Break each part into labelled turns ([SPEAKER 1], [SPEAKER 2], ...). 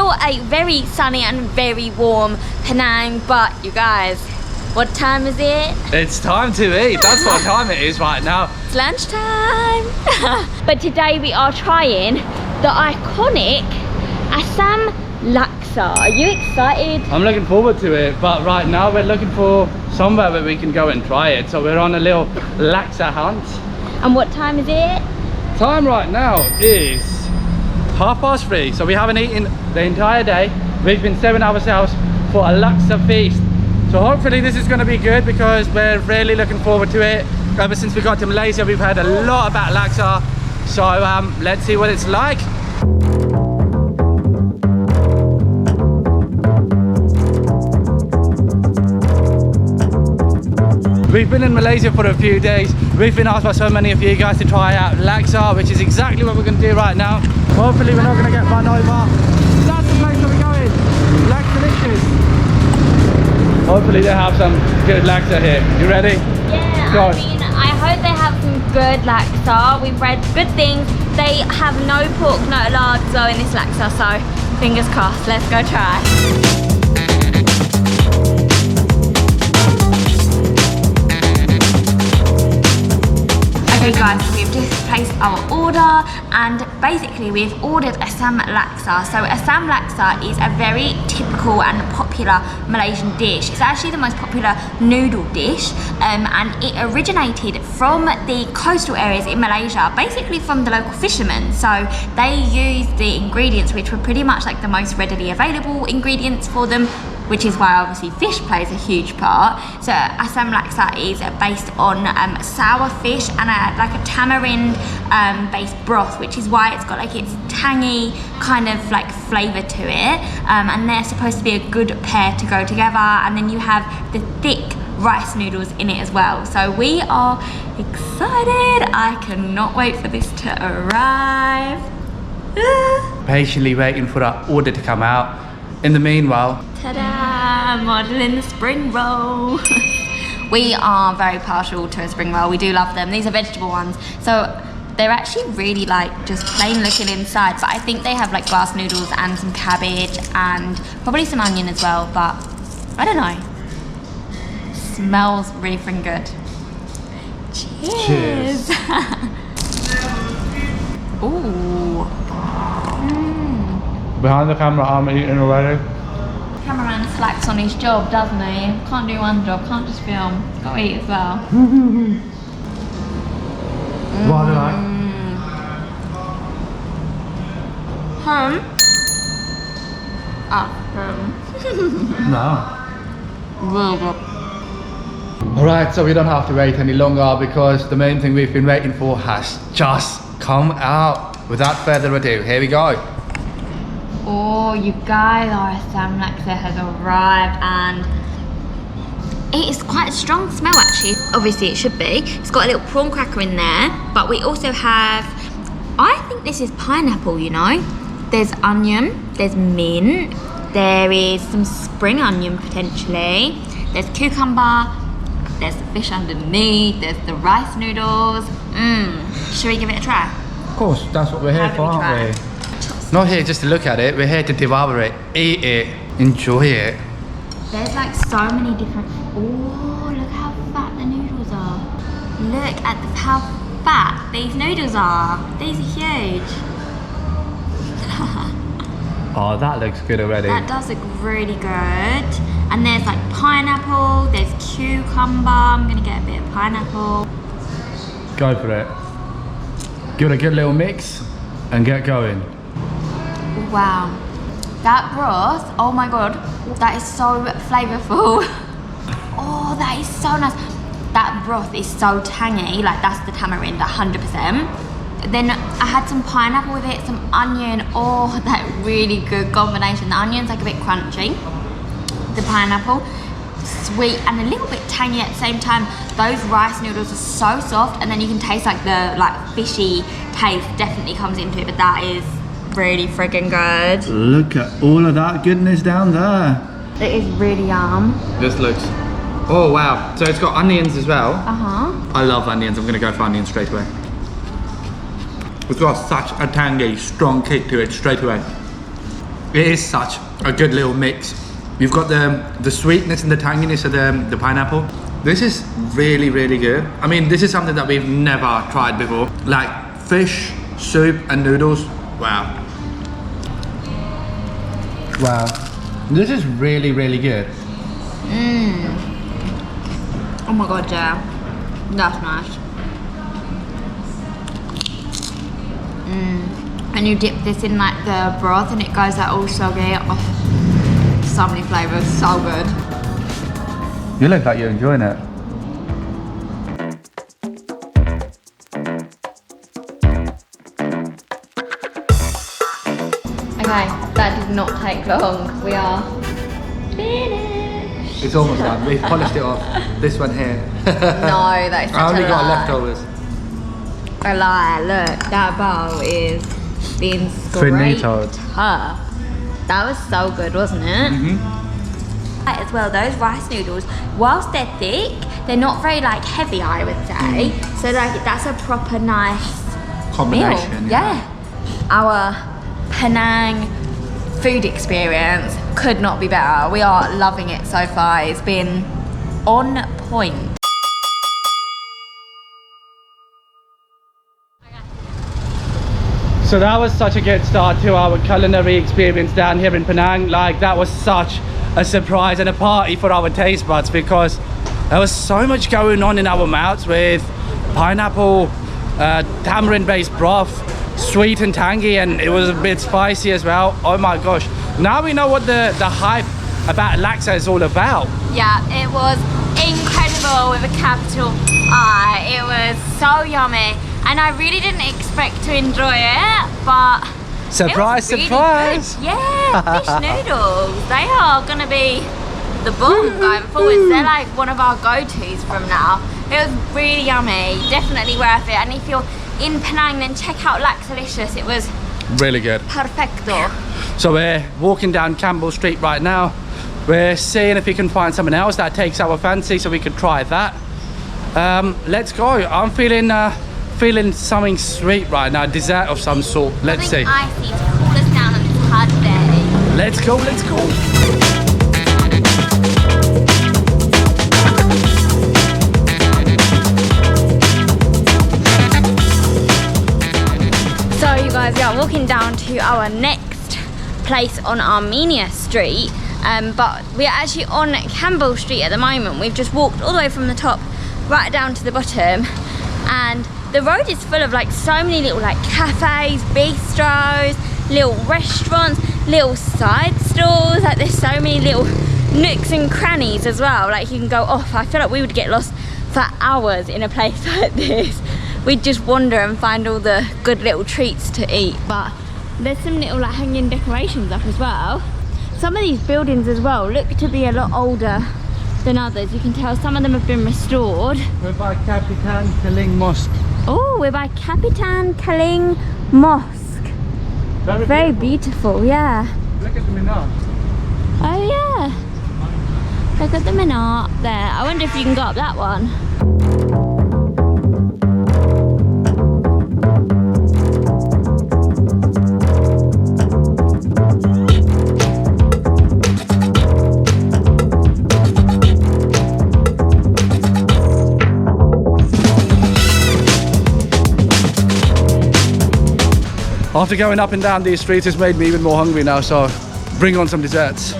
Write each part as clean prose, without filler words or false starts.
[SPEAKER 1] still a very sunny and very warm Penang, but you guys, what time is it?
[SPEAKER 2] It's time to eat. That's what time it is right now.
[SPEAKER 1] It's lunchtime. But today we are trying the iconic Assam Laksa. Are you excited?
[SPEAKER 2] I'm looking forward to it, but right now we're looking for somewhere where we can go and try it. So we're on a little Laksa hunt.
[SPEAKER 1] And what time is it?
[SPEAKER 2] Time right now is 3:30. So we haven't eaten the entire day. We've been saving ourselves for a Laksa feast. So hopefully this is going to be good because we're really looking forward to it. Ever since we got to Malaysia, we've heard a lot about Laksa. So let's see what it's like. We've been in Malaysia for a few days. We've been asked by so many of you guys to try out Laksa, which is exactly what we're going to do right now. Hopefully we're not going to get run over. That's the place that we're going. Laksa Delicious. Hopefully they have some good Laksa here. You ready?
[SPEAKER 1] Yeah,
[SPEAKER 2] Go.
[SPEAKER 1] I mean, I hope they have some good Laksa. We've read good things. They have no pork, no lard though in this Laksa, so fingers crossed. Let's go try. Okay guys, so we've just placed our order and basically we've ordered Assam Laksa. So Assam Laksa is a very typical and popular Malaysian dish. It's actually the most popular noodle dish and it originated from the coastal areas in Malaysia, basically from the local fishermen. So they used the ingredients which were pretty much like the most readily available ingredients for them, which is why obviously fish plays a huge part. So Assam Laksa is based on sour fish and like a tamarind based broth, which is why it's got like its tangy kind of like flavour to it. And they're supposed to be a good pair to go together. And then you have the thick rice noodles in it as well. So we are excited. I cannot wait for this to arrive.
[SPEAKER 2] Patiently waiting for our order to come out. In the meanwhile,
[SPEAKER 1] ta-da! Modelling the spring roll. We are very partial to a spring roll. We do love them. These are vegetable ones. So they're actually really like just plain looking inside. But I think they have like glass noodles and some cabbage and probably some onion as well. But I don't know. Smells really freaking good. Cheers. Ooh.
[SPEAKER 2] behind the camera, I'm eating already.
[SPEAKER 1] Cameraman slacks on his job, doesn't he? Can't do one job, can't just film. Gotta eat as well.
[SPEAKER 2] What do you like? No.
[SPEAKER 1] Really good.
[SPEAKER 2] Alright, so we don't have to wait any longer because the main thing we've been waiting for has just come out. Without further ado, here we go.
[SPEAKER 1] Oh, you guys, our Assam Laksa has arrived and it is quite a strong smell actually. Obviously it should be. It's got a little prawn cracker in there, but we also have, I think this is pineapple, you know. There's onion, there's mint, there is some spring onion potentially, there's cucumber, there's the fish underneath, there's the rice noodles. Should we give it a try?
[SPEAKER 2] Of course, that's what we're here for, aren't we? Not here just to look at it, we're here to devour it, eat it, enjoy it.
[SPEAKER 1] There's like so many different, oh, look how fat the noodles are. Look at how fat these noodles are. These are huge.
[SPEAKER 2] Oh, that looks good already.
[SPEAKER 1] That does look really good. And there's like pineapple, there's cucumber. I'm gonna get a bit of pineapple.
[SPEAKER 2] Go for it. Give it a good little mix and get going.
[SPEAKER 1] Wow. That broth, oh my god, that is so flavorful. Oh, that is so nice. That broth is so tangy, like that's the tamarind, 100%. Then I had some pineapple with it, some onion. Oh, that really good combination. The onion's like a bit crunchy. The pineapple, sweet and a little bit tangy at the same time. Those rice noodles are so soft, and then you can taste like the fishy taste definitely comes into it, but that is really friggin' good.
[SPEAKER 2] Look at all of that goodness down there.
[SPEAKER 1] It is really yum.
[SPEAKER 2] This looks, oh wow. So it's got onions as well.
[SPEAKER 1] Uh-huh.
[SPEAKER 2] I love onions, I'm gonna go for onions straight away. It's got such a tangy, strong kick to it straight away. It is such a good little mix. You've got the sweetness and the tanginess of the pineapple. This is really, really good. I mean, this is something that we've never tried before. Like fish, soup and noodles. Wow. Wow. This is really, really good.
[SPEAKER 1] Oh my god, yeah. That's nice. And you dip this in like the broth and it goes out all soggy. Oh, so many flavours, so good.
[SPEAKER 2] You look like you're enjoying it.
[SPEAKER 1] Okay, that did not take long. We are finished.
[SPEAKER 2] It's almost done. We've polished it off. This one here.
[SPEAKER 1] No, that is such
[SPEAKER 2] I only
[SPEAKER 1] a
[SPEAKER 2] got
[SPEAKER 1] lie.
[SPEAKER 2] leftovers.
[SPEAKER 1] A lie, look, that bowl is being
[SPEAKER 2] Finitoed.
[SPEAKER 1] That was so good, wasn't it? As well, those rice noodles, whilst they're thick, they're not very like heavy, I would say. So like that's a proper nice
[SPEAKER 2] Combination.
[SPEAKER 1] meal. Yeah. Our Penang food experience could not be better. We are loving it so far. It's been on point.
[SPEAKER 2] So that was such a good start to our culinary experience down here in Penang. Like that was such a surprise and a party for our taste buds because there was so much going on in our mouths with pineapple, tamarind based broth, sweet and tangy, and it was a bit spicy as well. Oh my gosh. Now we know what the hype about laksa is all about.
[SPEAKER 1] Yeah, it was incredible with a capital I. It was so yummy. And I really didn't expect to enjoy it, but
[SPEAKER 2] Surprise,
[SPEAKER 1] it was really
[SPEAKER 2] surprise!
[SPEAKER 1] good. Yeah, fish noodles. They are gonna be the bomb going forward. They're like one of our go-tos from now. It was really yummy, definitely worth it. And if you're in Penang, then check out Laksalicious. It was
[SPEAKER 2] really good.
[SPEAKER 1] perfecto.
[SPEAKER 2] So we're walking down Campbell Street right now. We're seeing if we can find something else that takes our fancy so we could try that. Let's go. I'm feeling something sweet right now, dessert of some sort. Let's see.
[SPEAKER 1] Something icy to cool us down on this hard day.
[SPEAKER 2] Let's go, let's go.
[SPEAKER 1] So you guys, we are walking down to our next place on Armenia Street, but we are actually on Campbell Street at the moment. We've just walked all the way from the top right down to the bottom, and the road is full of like so many little like cafes, bistros, little restaurants, little side stalls. Like there's so many little nooks and crannies as well. Like you can go off. I feel like we would get lost for hours in a place like this. We'd just wander and find all the good little treats to eat. But there's some little like hanging decorations up as well. Some of these buildings as well look to be a lot older than others. You can tell some of them have been restored.
[SPEAKER 2] We're by Kapitan Kaling Mosque.
[SPEAKER 1] Oh, we're by Kapitan Kaling Mosque. Very beautiful, yeah.
[SPEAKER 2] Look at the minar.
[SPEAKER 1] Oh yeah. Look at the minar up there. I wonder if you can go up that one.
[SPEAKER 2] After going up and down these streets, it's made me even more hungry now, so bring on some desserts.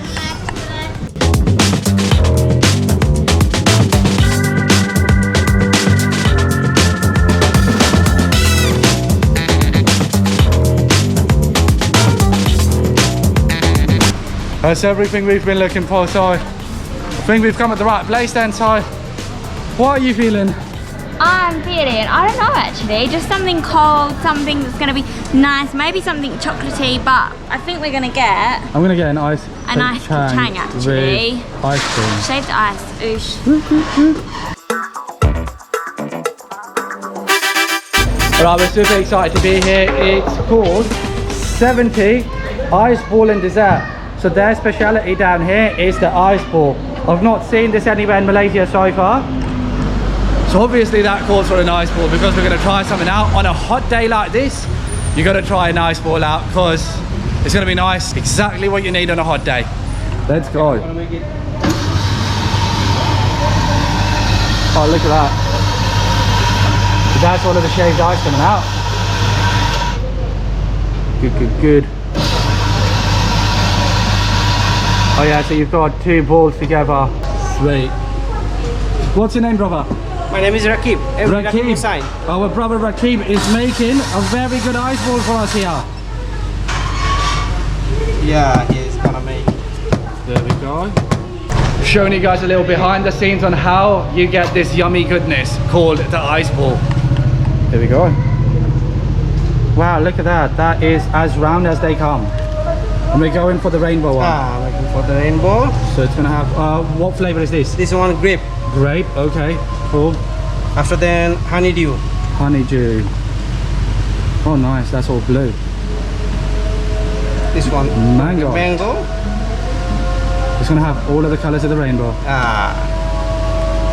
[SPEAKER 2] That's everything we've been looking for, so I think we've come at the right place then. So what are you feeling?
[SPEAKER 1] I'm feeling, I don't know actually, just something cold, something that's going to be nice, maybe something chocolatey, but I think we're going to get
[SPEAKER 2] I'm going to get an ice
[SPEAKER 1] chang actually.
[SPEAKER 2] with ice cream.
[SPEAKER 1] Shaved ice, oosh.
[SPEAKER 2] Alright, we're super excited to be here. It's called 70 Ice Ball and Dessert. So their speciality down here is the ice ball. I've not seen this anywhere in Malaysia so far. So obviously that calls for an ice ball because we're going to try something out. On a hot day like this, you got to try an ice ball out because It's gonna be nice. Exactly what you need on a hot day. Let's go. Oh, look at that. That's all of the shaved ice coming out. Good, good, good. Oh yeah, so you've got 2 balls together. Sweet. What's your name, brother?
[SPEAKER 3] My name is Rakib.
[SPEAKER 2] Rakib. Our brother Rakib is making a very good ice ball for us here.
[SPEAKER 3] Yeah, he's gonna make.
[SPEAKER 2] There we go. Showing you guys a little behind the scenes on how you get this yummy goodness called the ice ball. There we go. Wow, look at that. That is as round as they come. And we're going for the rainbow one.
[SPEAKER 3] Looking for the rainbow.
[SPEAKER 2] So it's gonna have, what flavor is this?
[SPEAKER 3] This one grape.
[SPEAKER 2] Grape, okay, cool.
[SPEAKER 3] After then honeydew.
[SPEAKER 2] Honeydew. Oh nice, that's all blue.
[SPEAKER 3] This one
[SPEAKER 2] Mango.
[SPEAKER 3] mango.
[SPEAKER 2] It's gonna have all of the colors of the rainbow.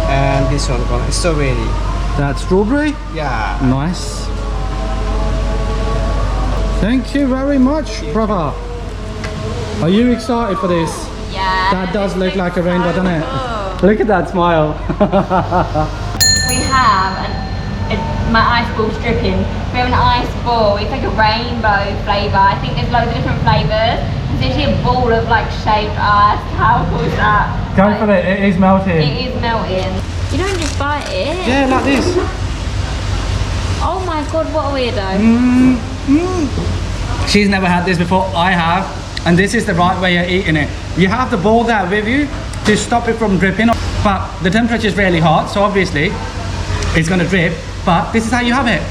[SPEAKER 3] And this one gonna strawberry.
[SPEAKER 2] That's strawberry?
[SPEAKER 3] Yeah.
[SPEAKER 2] Nice. Thank you very much, brother. Are you excited for this?
[SPEAKER 1] Yeah.
[SPEAKER 2] That does look like a rainbow, doesn't it?
[SPEAKER 1] Cool.
[SPEAKER 2] Look at that smile.
[SPEAKER 1] We have my ice ball's dripping. We have an ice ball. It's like a rainbow flavour. I think there's loads of different flavours. It's literally a ball of like shaved ice. How cool is that?
[SPEAKER 2] Go for it. It is melting.
[SPEAKER 1] It is melting. You don't just bite it.
[SPEAKER 3] Yeah, like this.
[SPEAKER 1] Oh my god, what a weirdo.
[SPEAKER 2] She's never had this before. I have. And this is the right way of eating it. You have the ball there with you to stop it from dripping. But the temperature is really hot, so obviously it's going to drip. But this is how you have it.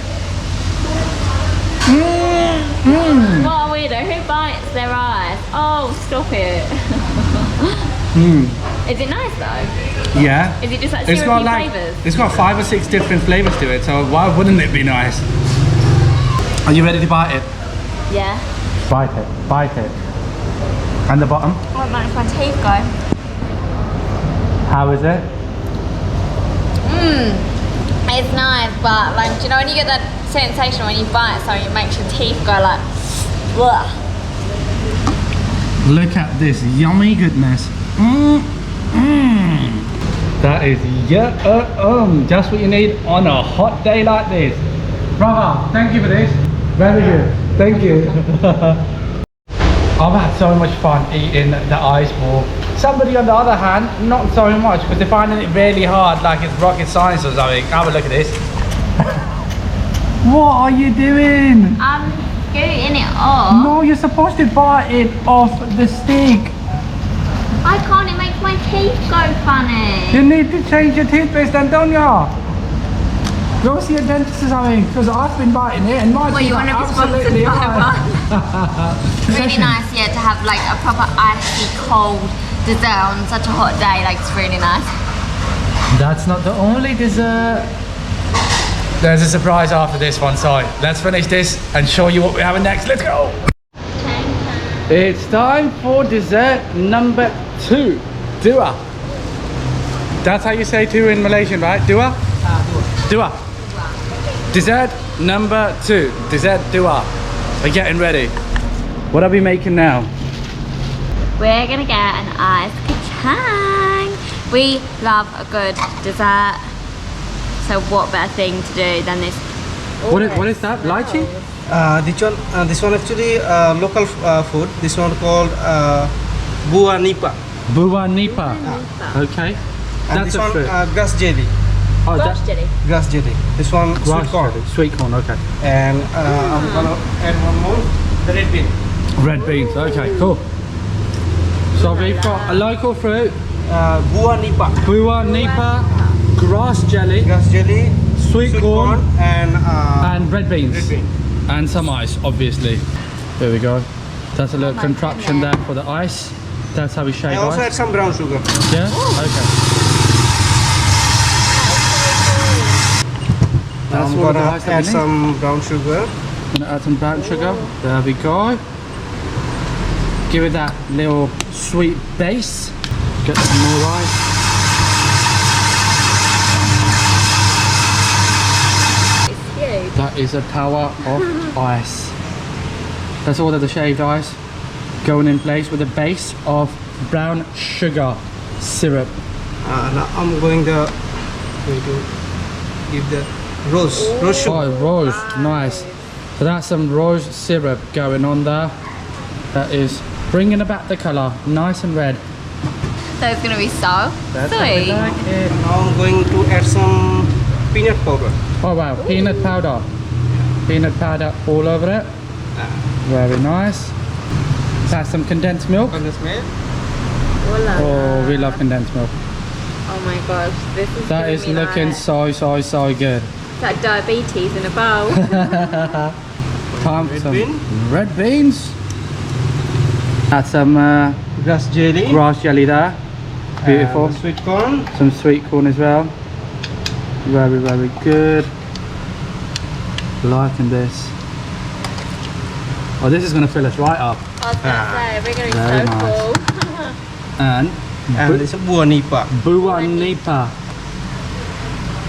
[SPEAKER 1] What a weirdo. Who bites their eyes? Oh, stop it. Is it nice though?
[SPEAKER 2] Yeah.
[SPEAKER 1] Is it just like
[SPEAKER 2] It's got
[SPEAKER 1] syrupy
[SPEAKER 2] like,
[SPEAKER 1] flavours?
[SPEAKER 2] it's got 5 or 6 different flavors to it, so why wouldn't it be nice? Are you ready to bite it?
[SPEAKER 1] Yeah.
[SPEAKER 2] Bite it, bite it. And the bottom?
[SPEAKER 1] What makes my teeth go?
[SPEAKER 2] How is it?
[SPEAKER 1] It's nice, but like, do you know when you get that sensation when you bite something, it makes your teeth go like, ugh.
[SPEAKER 2] Look at this yummy goodness. That is just what you need on a hot day like this. Brother, thank you for this. Very good. Thank you. I've had so much fun eating the ice ball. Somebody on the other hand, not so much because they're finding it really hard, like it's rocket science or something. Have a look at this. What are you doing?
[SPEAKER 1] I'm scooting it off.
[SPEAKER 2] No, you're supposed to bite it off the stick.
[SPEAKER 1] I can't, it makes my teeth go funny.
[SPEAKER 2] You need to change your toothpaste then, don't ya? Go see a dentist or something, because I've been biting it and my
[SPEAKER 1] Well,
[SPEAKER 2] teeth
[SPEAKER 1] you
[SPEAKER 2] are
[SPEAKER 1] want to be sponsored
[SPEAKER 2] absolutely
[SPEAKER 1] by
[SPEAKER 2] fine.
[SPEAKER 1] one. Really nice, yeah, to have like a proper icy cold dessert on such a hot day. Like, it's really nice.
[SPEAKER 2] That's not the only dessert. There's a surprise after this one, so let's finish this and show you what we're having next. Let's go! It's time for dessert number 2. Dua. That's how you say 2 in Malaysian, right? Dua? Dua. Dessert number 2. Dessert dua. We're getting ready. What are we making now?
[SPEAKER 1] We're gonna get an ice kacang. We love a good dessert. So what better thing to do than this?
[SPEAKER 2] What is that? Lychee?
[SPEAKER 3] This one actually local food. This one called buah nipa.
[SPEAKER 2] Buah nipa. Okay.
[SPEAKER 3] And
[SPEAKER 2] That's
[SPEAKER 3] this
[SPEAKER 2] a
[SPEAKER 3] one
[SPEAKER 2] fruit.
[SPEAKER 3] grass jelly.
[SPEAKER 2] Oh,
[SPEAKER 1] Grass jelly.
[SPEAKER 3] Grass jelly. This one sweet corn.
[SPEAKER 2] Sweet corn, okay.
[SPEAKER 3] And I'm gonna add one more. The red bean.
[SPEAKER 2] Red beans, okay, cool. So we've got a local fruit,
[SPEAKER 3] Buah nipa.
[SPEAKER 2] buah nipa, grass jelly,
[SPEAKER 3] Grass jelly.
[SPEAKER 2] sweet corn,
[SPEAKER 3] and
[SPEAKER 2] red beans.
[SPEAKER 3] red bean.
[SPEAKER 2] And some ice, obviously. There we go. That's a little contraption there for the ice. That's how we
[SPEAKER 3] I
[SPEAKER 2] shave
[SPEAKER 3] also
[SPEAKER 2] ice.
[SPEAKER 3] add some brown sugar.
[SPEAKER 2] Yeah? Okay. That's
[SPEAKER 3] I'm
[SPEAKER 2] all the
[SPEAKER 3] gonna
[SPEAKER 2] ice that
[SPEAKER 3] add
[SPEAKER 2] we need.
[SPEAKER 3] some brown sugar.
[SPEAKER 2] Gonna add some brown sugar. There we go. Give it that little sweet base. Get some more ice.
[SPEAKER 1] It's huge.
[SPEAKER 2] That is a tower of ice. That's all of the shaved ice. going in place with a base of brown sugar syrup.
[SPEAKER 3] Now I'm going to give the rose sugar.
[SPEAKER 2] Oh, rose, nice. So that's some rose syrup going on there. That is bringing about the colour, nice and red.
[SPEAKER 1] So it's gonna be so sweet.
[SPEAKER 2] Like it.
[SPEAKER 3] Now I'm going to add some peanut powder.
[SPEAKER 2] Oh wow, peanut powder. Peanut powder all over it. Very nice. That's some condensed milk.
[SPEAKER 3] Condensed milk.
[SPEAKER 2] Oh, we love condensed milk.
[SPEAKER 1] Oh my gosh, this is
[SPEAKER 2] That is looking so good.
[SPEAKER 1] It's like diabetes in a bowl.
[SPEAKER 2] Time for
[SPEAKER 3] Red
[SPEAKER 2] some
[SPEAKER 3] bean.
[SPEAKER 2] red beans. That's some
[SPEAKER 3] Grass jelly.
[SPEAKER 2] grass jelly there. Beautiful.
[SPEAKER 3] Sweet corn.
[SPEAKER 2] Some sweet corn as well. Very good. Liking this. Oh, this is going to fill us right up.
[SPEAKER 1] I was gonna say, we're gonna be
[SPEAKER 2] Very
[SPEAKER 1] so
[SPEAKER 2] nice.
[SPEAKER 1] full.
[SPEAKER 2] And
[SPEAKER 3] And this is buah nipa.
[SPEAKER 2] buah nipa.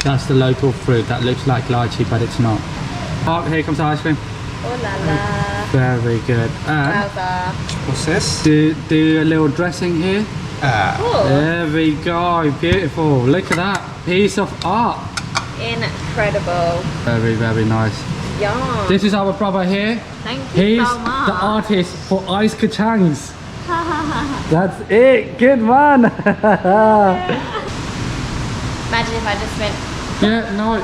[SPEAKER 2] That's the local fruit. That looks like lychee, but it's not. Oh, here comes the ice cream.
[SPEAKER 1] Oh la la.
[SPEAKER 2] Very good. And
[SPEAKER 1] Wowza.
[SPEAKER 3] Process.
[SPEAKER 2] do a little dressing here.
[SPEAKER 1] Cool.
[SPEAKER 2] There we go. Beautiful. Look at that piece of art.
[SPEAKER 1] Incredible.
[SPEAKER 2] Very nice.
[SPEAKER 1] Yum.
[SPEAKER 2] This is our brother here.
[SPEAKER 1] Thank you
[SPEAKER 2] He's
[SPEAKER 1] so much.
[SPEAKER 2] the artist for ice kachangs. That's it. Good man.
[SPEAKER 1] Imagine if I just went.
[SPEAKER 2] Yeah, no.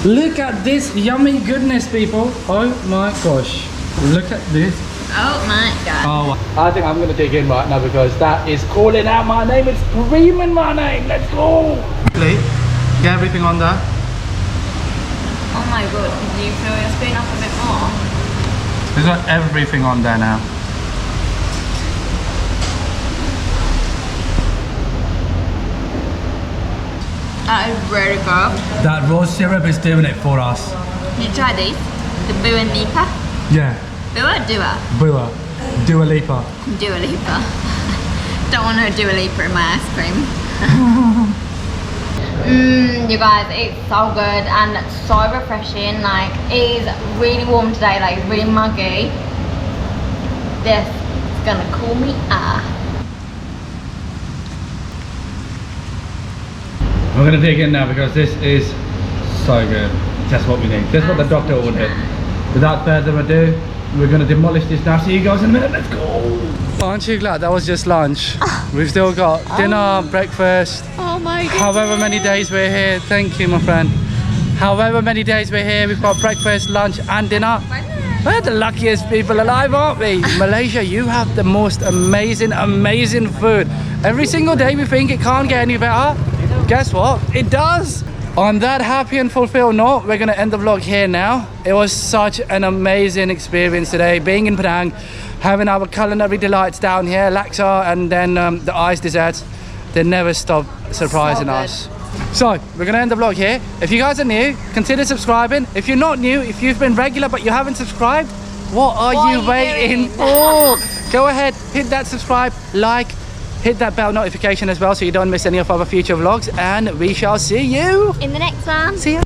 [SPEAKER 2] Look at this yummy goodness, people. Oh my gosh. Look at this.
[SPEAKER 1] Oh my god.
[SPEAKER 2] Oh, I think I'm going to dig in right now because that is calling out my name. It's screaming my name. Let's go. Plate. Get everything on there.
[SPEAKER 1] Oh my god. Can you fill your spoon up a bit more?
[SPEAKER 2] There's got everything on there now.
[SPEAKER 1] That is really good.
[SPEAKER 2] That rose syrup is doing it for us.
[SPEAKER 1] Can you try these? The Bua Nipa.
[SPEAKER 2] Yeah.
[SPEAKER 1] Bua Dua.
[SPEAKER 2] Bua. Dua Lipa.
[SPEAKER 1] Dua Lipa. Don't want no Dua Lipa in my ice cream. You guys, it's so good and so refreshing. Like, it is really warm today, like it's really muggy. This is gonna cool me off.
[SPEAKER 2] We're going to dig in now because this is so good. That's what we need. That's what the doctor ordered. Without further ado, we're going to demolish this now. See you guys in a minute. Let's go. Aren't you glad that was just lunch? We've still got dinner, breakfast.
[SPEAKER 1] Oh my god.
[SPEAKER 2] However many days we're here. Thank you, my friend. However many days we're here, we've got breakfast, lunch and dinner. We're the luckiest people alive, aren't we? Malaysia, you have the most amazing food. Every single day we think it can't get any better. Guess what? It does. On that happy and fulfilled note, we're going to end the vlog here now. It was such an amazing experience today, being in Penang, having our culinary delights down here, LAKSA, and then the ice desserts. They never stop surprising us. So, we're going to end the vlog here. If you guys are new, consider subscribing. If you're not new, if you've been regular but you haven't subscribed, what are you waiting for? Go ahead, hit that subscribe, like, hit that bell notification as well so you don't miss any of our future vlogs, and we shall see you
[SPEAKER 1] In the next one.
[SPEAKER 2] See ya.